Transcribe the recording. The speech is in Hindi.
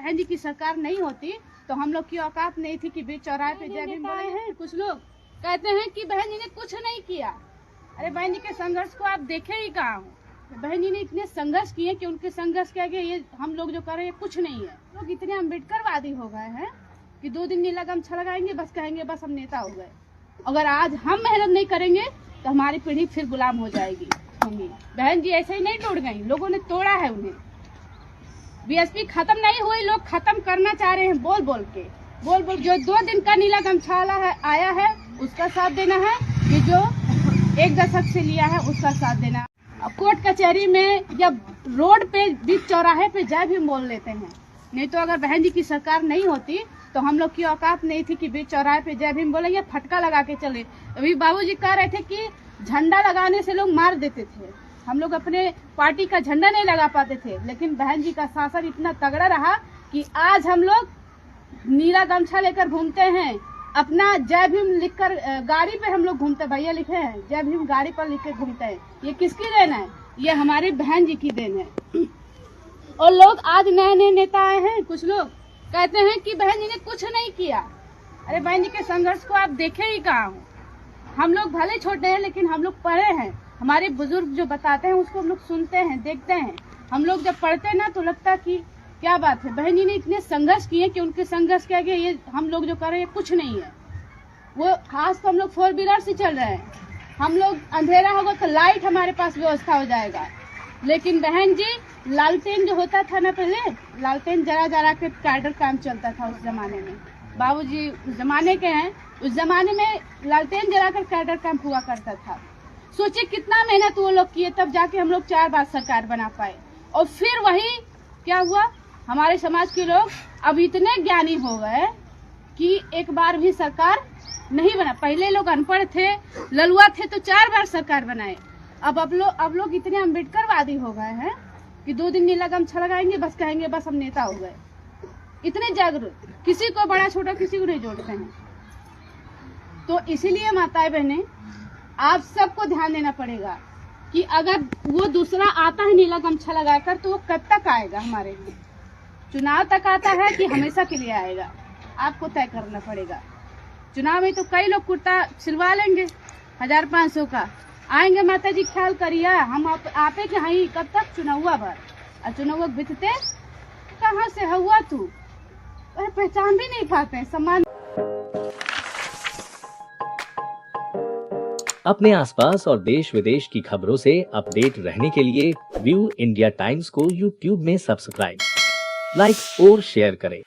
बहन जी की सरकार नहीं होती तो हम लोग की औकात नहीं थी कि बीच चौराहे पे जय भीम बोले हैं। कुछ लोग कहते हैं कि बहन जी ने कुछ नहीं किया। अरे बहन जी के संघर्ष को आप देखे ही कहाँ हो। बहन जी ने इतने संघर्ष किए कि उनके संघर्ष के आगे ये हम लोग जो कर रहे हैं कुछ नहीं है। लोग इतने अम्बेडकरवादी हो गए हैं कि 2 दिन नीला गमछा लगाएंगे, बस कहेंगे बस हम नेता हो गए। अगर आज हम मेहनत नहीं करेंगे तो हमारी पीढ़ी फिर गुलाम हो जाएगी। बहन जी ऐसे ही नहीं टूट गई, लोगों ने तोड़ा है उन्हें। बीएसपी खत्म नहीं हुई, लोग खत्म करना चाह रहे हैं बोल बोल के। जो 2 दिन का नीला गमछा आया है उसका साथ देना है, कि जो 1 दशक से लिया है उसका साथ देना। कोर्ट कचहरी में या रोड पे बीच चौराहे पे जय भीम बोल लेते हैं। नहीं तो अगर बहन जी की सरकार नहीं होती तो हम लोग की औकात नहीं थी कि बीच चौराहे पे जय भीम बोले या फटका लगा के चले। अभी बाबूजी कह रहे थे कि झंडा लगाने से लोग मार देते थे। हम लोग अपने पार्टी का झंडा नहीं लगा पाते थे, लेकिन बहन जी का शासन इतना तगड़ा रहा कि आज हम लोग नीला गमछा लेकर घूमते हैं। अपना जय भीम लिखकर गाड़ी पे हम लोग घूमते, भैया लिखे हैं जय भीम गाड़ी पर लिख के घूमते हैं। ये किसकी देन है? ये हमारी बहन जी की देन है। और लोग आज नए नए नेता आए हैं, कुछ लोग कहते हैं कि बहन जी ने कुछ नहीं किया। अरे बहन जी के संघर्ष को आप देखे ही कहाँ हो। हम लोग भले छोटे हैं लेकिन हम लोग पढ़े हैं। हमारे बुजुर्ग जो बताते हैं उसको हम लोग सुनते हैं, देखते हैं। हम लोग जब पढ़ते हैं ना तो लगता है कि क्या बात है, बहन जी ने इतने संघर्ष किए कि उनके संघर्ष के आगे ये हम लोग जो कर रहे हैं कुछ नहीं है। वो खास तो हम लोग 4 व्हीलर से चल रहे हैं। हम लोग अंधेरा होगा तो लाइट हमारे पास व्यवस्था हो जाएगा। लेकिन बहन जी लालटेन जो होता था ना, पहले लालटेन जरा के कैडर काम चलता था उस जमाने में। बाबूजी उस जमाने के हैं, उस जमाने में लालटेन जलाकर कैडर काम हुआ करता था। सोचिए कितना मेहनत वो लोग किए, तब जाके हम लोग 4 बार सरकार बना पाए। और फिर वही क्या हुआ, हमारे समाज के लोग अब इतने ज्ञानी हो गए कि एक बार भी सरकार नहीं बना। पहले लोग अनपढ़ थे, ललुआ थे तो 4 बार सरकार बनाए। अब लोग इतने अम्बेडकरवादी हो गए हैं कि 2 दिन नीला गमछा लगाएंगे, बस कहेंगे बस हम नेता हो गए। इतने जागरूक, किसी को बड़ा छोटा किसी को नहीं जोड़ते हैं। तो इसीलिए माताएं बहनें आप सबको ध्यान देना पड़ेगा कि अगर वो दूसरा आता है नीला गमछा लगाकर तो वो कब तक आएगा हमारे लिए। चुनाव तक आता है कि हमेशा के लिए आएगा, आपको तय करना पड़ेगा। चुनाव में तो कई लोग कुर्ता सिलवा लेंगे 1500 का, आएंगे माता जी ख्याल करिए हम आपे के हई कब तक चुनावा भर। और चुनाव बीतते कहाँ से हुआ तू, पहचान भी नहीं पाते सम्मान। अपने आसपास और देश विदेश की खबरों से अपडेट रहने के लिए व्यू इंडिया टाइम्स को यूट्यूब में सब्सक्राइब, लाइक और शेयर करें।